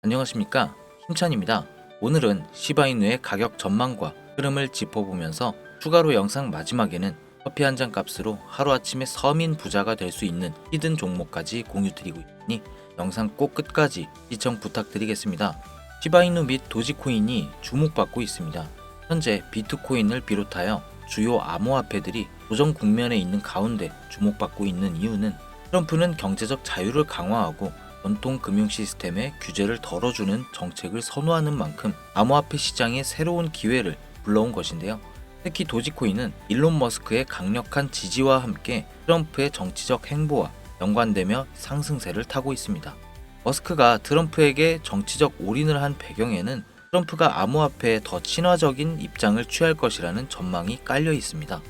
안녕하십니까, 힘찬입니다. 오늘은 시바이누의 가격 전망과 흐름을 짚어보면서 추가로 영상 마지막에는 커피 한 잔 값으로 하루아침에 서민 부자가 될 수 있는 히든 종목까지 공유드리고 있으니 영상 꼭 끝까지 시청 부탁드리겠습니다. 시바이누 및 도지코인이 주목받고 있습니다. 현재 비트코인을 비롯하여 주요 암호화폐들이 도전 국면에 있는 가운데 주목받고 있는 이유는 트럼프는 경제적 자유를 강화하고 전통 금융 시스템의 규제를 덜어주는 정책을 선호하는 만큼 암호화폐 시장에 새로운 기회를 불러온 것인데요. 특히 도지코인은 일론 머스크의 강력한 지지와 함께 트럼프의 정치적 행보와 연관되며 상승세를 타고 있습니다. 머스크가 트럼프에게 정치적 올인을 한 배경에는 트럼프가 암호화폐에 더 친화적인 입장을 취할 것이라는 전망이 깔려 있습니다.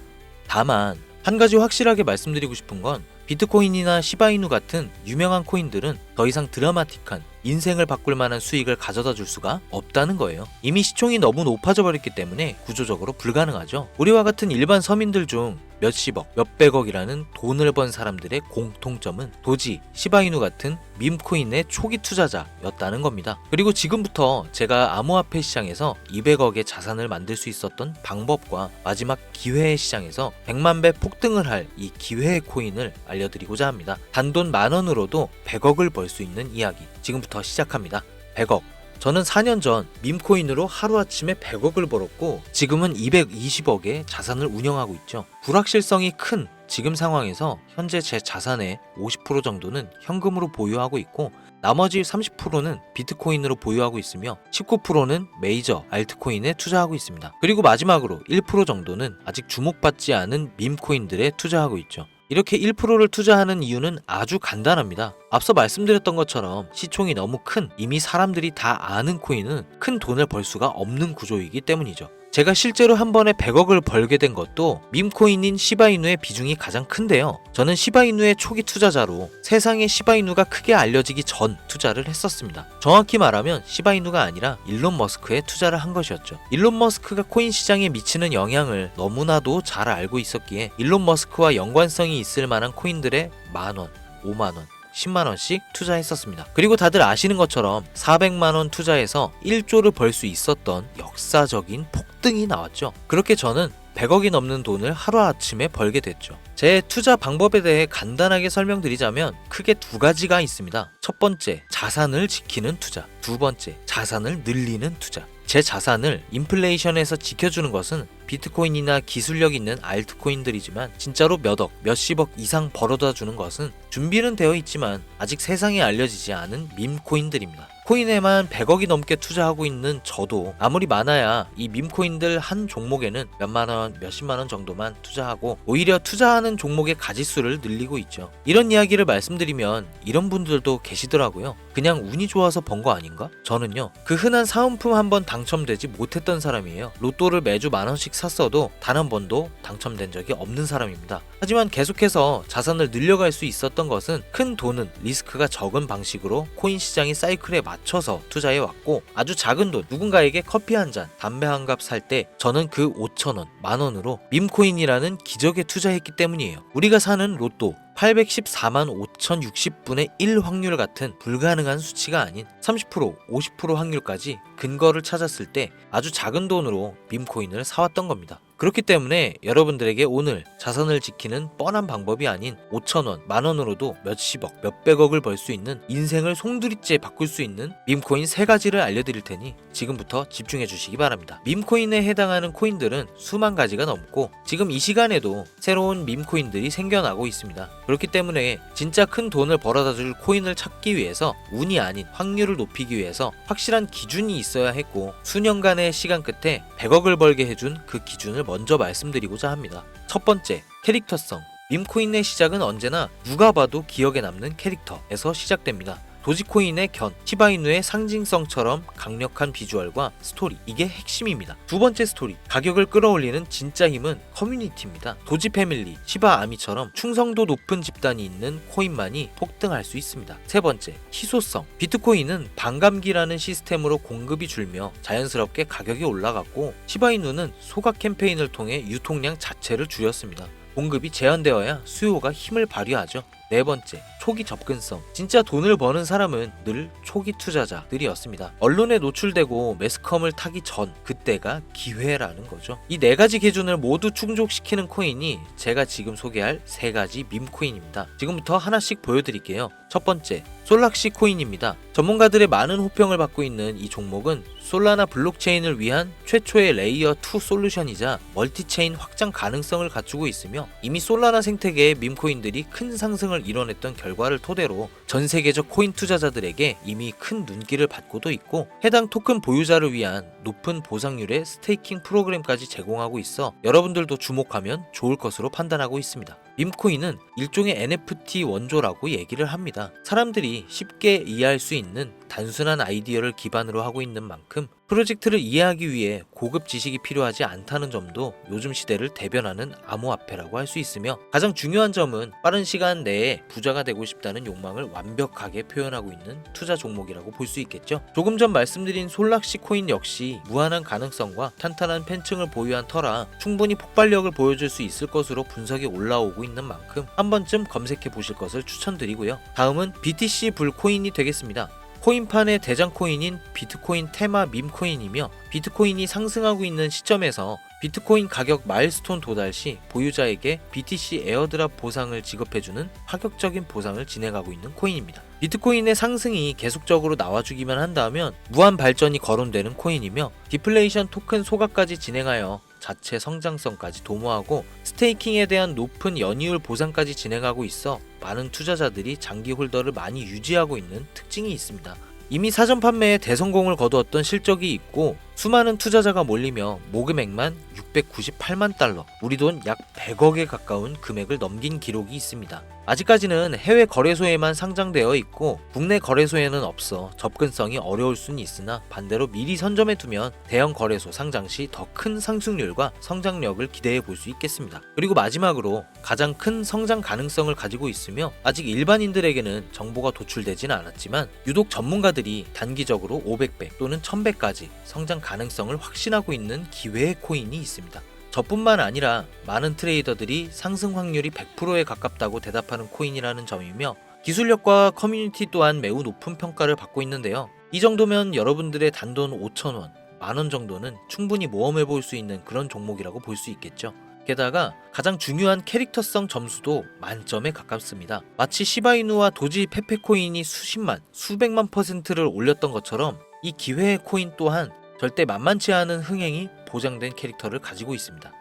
다만 한 가지 확실하게 말씀드리고 싶은 건 비트코인이나 시바이누 같은 유명한 코인들은 더 이상 드라마틱한 인생을 바꿀 만한 수익을 가져다 줄 수가 없다는 거예요. 이미 시총이 너무 높아져 버렸기 때문에 구조적으로 불가능하죠. 우리와 같은 일반 서민들 중 몇십억, 몇백억이라는 돈을 번 사람들의 공통점은 도지, 시바이누 같은 밈코인의 초기 투자자였다는 겁니다. 그리고 지금부터 제가 암호화폐 시장에서 200억의 자산을 만들 수 있었던 방법과 마지막 기회의 시장에서 100만 배 폭등을 할 이 기회의 코인을 알려드리고자 합니다. 단돈 10,000원으로도 100억을 벌 수 있는 이야기 지금부터 시작합니다. 100억. 저는 4년 전 밈코인으로 하루아침에 100억을 벌었고 지금은 220억의 자산을 운영하고 있죠. 불확실성이 큰 지금 상황에서 현재 제 자산의 50% 정도는 현금으로 보유하고 있고 나머지 30%는 비트코인으로 보유하고 있으며 19%는 메이저 알트코인에 투자하고 있습니다. 그리고 마지막으로 1% 정도는 아직 주목받지 않은 밈코인들에 투자하고 있죠. 이렇게 1%를 투자하는 이유는 아주 간단합니다. 앞서 말씀드렸던 것처럼 시총이 너무 큰 이미 사람들이 다 아는 코인은 큰 돈을 벌 수가 없는 구조이기 때문이죠. 제가 실제로 한 번에 100억을 벌게 된 것도 밈코인인 시바이누의 비중이 가장 큰데요. 저는 시바이누의 초기 투자자로 세상에 시바이누가 크게 알려지기 전 투자를 했었습니다. 정확히 말하면 시바이누가 아니라 일론 머스크에 투자를 한 것이었죠. 일론 머스크가 코인 시장에 미치는 영향을 너무나도 잘 알고 있었기에 일론 머스크와 연관성이 있을 만한 코인들의 만원, 5만원, 10만원씩 투자했었습니다. 그리고 다들 아시는 것처럼 400만원 투자해서 1조를 벌 수 있었던 역사적인 폭등이 나왔죠. 그렇게 저는 100억이 넘는 돈을 하루아침에 벌게 됐죠. 제 투자 방법에 대해 간단하게 설명드리자면 크게 두 가지가 있습니다. 첫 번째, 자산을 지키는 투자. 두 번째, 자산을 늘리는 투자. 제 자산을 인플레이션에서 지켜주는 것은 비트코인이나 기술력 있는 알트코인들이지만 진짜로 몇억, 몇십억 이상 벌어다 주는 것은 준비는 되어 있지만 아직 세상에 알려지지 않은 밈코인들입니다. 코인에만 100억이 넘게 투자하고 있는 저도 아무리 많아야 이 밈코인들 한 종목에는 몇만원, 몇십만원 정도만 투자하고 오히려 투자하는 종목의 가지수를 늘리고 있죠. 이런 이야기를 말씀드리면 이런 분들도 계시더라고요. 그냥 운이 좋아서 번 거 아닌가? 저는요, 그 흔한 사은품 한 번 당첨되지 못했던 사람이에요. 로또를 매주 만원씩 샀어도 단 한 번도 당첨된 적이 없는 사람입니다. 하지만 계속해서 자산을 늘려갈 수 있었던 것은 큰 돈은 리스크가 적은 방식으로 코인 시장의 사이클에 맞춰서 투자해 왔고 아주 작은 돈, 누군가에게 커피 한 잔, 담배 한 갑 살 때 저는 그 5,000원, 만원으로 밈코인이라는 기적에 투자했기 때문이에요. 우리가 사는 로또 814만 5,060분의 1 확률 같은 불가능한 수치가 아닌 30%, 50% 확률까지 근거를 찾았을 때 아주 작은 돈으로 밈코인을 사왔던 겁니다. 그렇기 때문에 여러분들에게 오늘 자산을 지키는 뻔한 방법이 아닌 5,000원, 만원으로도 몇십억, 몇백억을 벌 수 있는 인생을 송두리째 바꿀 수 있는 밈코인 3가지를 알려드릴 테니 지금부터 집중해 주시기 바랍니다. 밈코인에 해당하는 코인들은 수만 가지가 넘고 지금 이 시간에도 새로운 밈코인들이 생겨나고 있습니다. 그렇기 때문에 진짜 큰 돈을 벌어다 줄 코인을 찾기 위해서 운이 아닌 확률을 높이기 위해서 확실한 기준이 있어야 했고 수년간의 시간 끝에 100억을 벌게 해준 그 기준을 먼저 말씀드리고자 합니다. 첫 번째, 캐릭터성. 밈코인의 시작은 언제나 누가 봐도 기억에 남는 캐릭터에서 시작됩니다. 도지코인의 견, 시바이누의 상징성처럼 강력한 비주얼과 스토리, 이게 핵심입니다. 두 번째 스토리, 가격을 끌어올리는 진짜 힘은 커뮤니티입니다. 도지 패밀리, 시바 아미처럼 충성도 높은 집단이 있는 코인만이 폭등할 수 있습니다. 세 번째, 희소성. 비트코인은 반감기라는 시스템으로 공급이 줄며 자연스럽게 가격이 올라갔고 시바이누는 소각 캠페인을 통해 유통량 자체를 줄였습니다. 공급이 제한되어야 수요가 힘을 발휘하죠. 네 번째, 초기 접근성, 진짜 돈을 버는 사람은 늘 초기 투자자들이었습니다. 언론에 노출되고 매스컴을 타기 전, 그때가 기회라는 거죠. 이 네 가지 기준을 모두 충족시키는 코인이 제가 지금 소개할 세 가지 밈코인입니다. 지금부터 하나씩 보여드릴게요. 첫 번째, 솔락시 코인입니다. 전문가들의 많은 호평을 받고 있는 이 종목은 솔라나 블록체인을 위한 최초의 레이어 2 솔루션이자 멀티체인 확장 가능성을 갖추고 있으며 이미 솔라나 생태계의 밈코인들이 큰 상승을 이뤄냈던 결과를 토대로 전 세계적 코인 투자자들에게 이미 큰 눈길을 받고도 있고 해당 토큰 보유자를 위한 높은 보상률의 스테이킹 프로그램까지 제공하고 있어 여러분들도 주목하면 좋을 것으로 판단하고 있습니다. 밈코인은 일종의 NFT 원조라고 얘기를 합니다. 사람들이 쉽게 이해할 수 있는 단순한 아이디어를 기반으로 하고 있는 만큼 프로젝트를 이해하기 위해 고급 지식이 필요하지 않다는 점도 요즘 시대를 대변하는 암호화폐라고 할 수 있으며 가장 중요한 점은 빠른 시간 내에 부자가 되고 싶다는 욕망을 완벽하게 표현하고 있는 투자 종목이라고 볼 수 있겠죠. 조금 전 말씀드린 솔락시 코인 역시 무한한 가능성과 탄탄한 팬층을 보유한 터라 충분히 폭발력을 보여줄 수 있을 것으로 분석이 올라오고 있는 만큼 한 번쯤 검색해 보실 것을 추천드리고요. 다음은 BTC 불코인이 되겠습니다. 코인판의 대장 코인인 비트코인 테마 밈코인이며 비트코인이 상승하고 있는 시점에서 비트코인 가격 마일스톤 도달 시 보유자에게 BTC 에어드랍 보상을 지급해주는 파격적인 보상을 진행하고 있는 코인입니다. 비트코인의 상승이 계속적으로 나와주기만 한다면 무한 발전이 거론되는 코인이며 디플레이션 토큰 소각까지 진행하여 자체 성장성까지 도모하고 스테이킹에 대한 높은 연이율 보상까지 진행하고 있어 많은 투자자들이 장기 홀더를 많이 유지하고 있는 특징이 있습니다. 이미 사전 판매에 대성공을 거두었던 실적이 있고 수많은 투자자가 몰리며 모금액만 698만 달러, 우리 돈 약 100억에 가까운 금액을 넘긴 기록이 있습니다. 아직까지는 해외 거래소에만 상장되어 있고 국내 거래소에는 없어 접근성이 어려울 수는 있으나 반대로 미리 선점해 두면 대형 거래소 상장 시 더 큰 상승률과 성장력을 기대해 볼 수 있겠습니다. 그리고 마지막으로 가장 큰 성장 가능성을 가지고 있으며 아직 일반인들에게는 정보가 도출되지는 않았지만 유독 전문가들이 단기적으로 500배 또는 1000배까지 성장 가능성을 확신하고 있는 기회의 코인이 있습니다. 저뿐만 아니라 많은 트레이더들이 상승 확률이 100%에 가깝다고 대답하는 코인이라는 점이며 기술력과 커뮤니티 또한 매우 높은 평가를 받고 있는데요. 이 정도면 여러분들의 단돈 5,000원, 만원 정도는 충분히 모험해 볼 수 있는 그런 종목이라고 볼 수 있겠죠. 게다가 가장 중요한 캐릭터성 점수도 만점에 가깝습니다. 마치 시바이누와 도지 페페코인이 수십만, 수백만 %를 올렸던 것처럼 이 기회의 코인 또한 절대 만만치 않은 흥행이 보장된 캐릭터를 가지고 있습니다.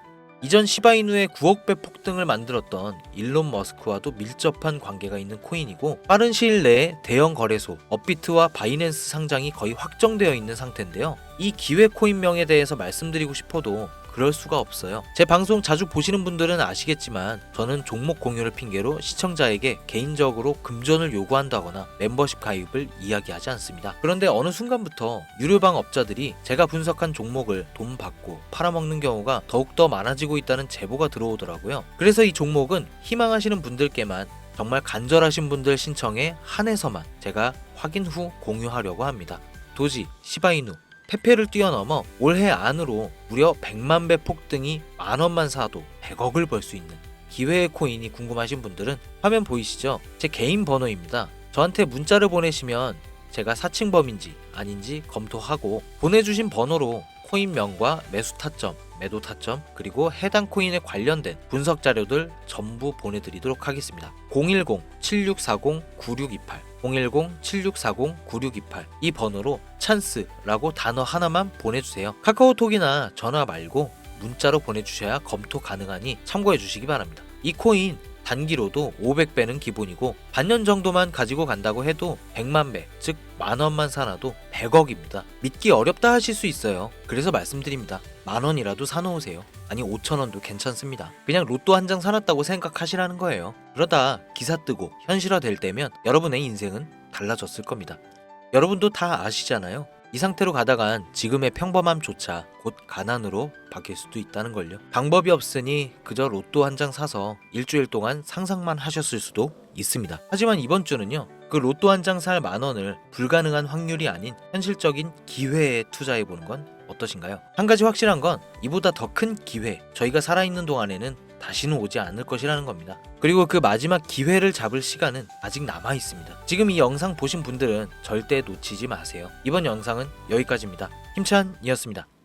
이전 시바이누의 9억 배 폭등을 만들었던 일론 머스크와도 밀접한 관계가 있는 코인이고 빠른 시일 내에 대형 거래소 업비트와 바이낸스 상장이 거의 확정되어 있는 상태인데요. 이 기회 코인명에 대해서 말씀드리고 싶어도 그럴 수가 없어요. 제 방송 자주 보시는 분들은 아시겠지만 저는 종목 공유를 핑계로 시청자에게 개인적으로 금전을 요구한다거나 멤버십 가입을 이야기하지 않습니다. 그런데 어느 순간부터 유료방 업자들이 제가 분석한 종목을 돈 받고 팔아먹는 경우가 더욱더 많아지고 있다는 제보가 들어오더라고요. 그래서 이 종목은 희망하시는 분들께만 정말 간절하신 분들 신청에 한해서만 제가 확인 후 공유하려고 합니다. 도지, 시바이누, 페페를 뛰어넘어 올해 안으로 무려 100만 배 폭등이 만원만 사도 100억을 벌 수 있는 기회의 코인이 궁금하신 분들은 화면 보이시죠? 제 개인 번호입니다. 저한테 문자를 보내시면 제가 사칭범인지 아닌지 검토하고 보내주신 번호로 코인명과 매수 타점, 매도 타점, 그리고 해당 코인에 관련된 분석 자료들 전부 보내드리도록 하겠습니다. 010-7640-9628 010-7640-9628 이 번호로 찬스라고 단어 하나만 보내주세요. 카카오톡이나 전화 말고 문자로 보내주셔야 검토 가능하니 참고해 주시기 바랍니다. 이 코인 단기로도 500배는 기본이고 반년 정도만 가지고 간다고 해도 100만 배, 즉 만원만 사놔도 100억입니다. 믿기 어렵다 하실 수 있어요. 그래서 말씀드립니다. 만원이라도 사놓으세요. 아니 5,000원도 괜찮습니다. 그냥 로또 한 장 사놨다고 생각하시라는 거예요. 그러다 기사 뜨고 현실화 될 때면 여러분의 인생은 달라졌을 겁니다. 여러분도 다 아시잖아요. 이 상태로 가다간 지금의 평범함조차 곧 가난으로 바뀔 수도 있다는 걸요. 방법이 없으니 그저 로또 한 장 사서 일주일 동안 상상만 하셨을 수도 있습니다. 하지만 이번 주는요, 그 로또 한 장 살 만원을 불가능한 확률이 아닌 현실적인 기회에 투자해보는 건 어떠신가요? 한 가지 확실한 건 이보다 더 큰 기회, 저희가 살아있는 동안에는 다시는 오지 않을 것이라는 겁니다. 그리고 그 마지막 기회를 잡을 시간은 아직 남아 있습니다. 지금 이 영상 보신 분들은 절대 놓치지 마세요. 이번 영상은 여기까지입니다. 힘찬이었습니다.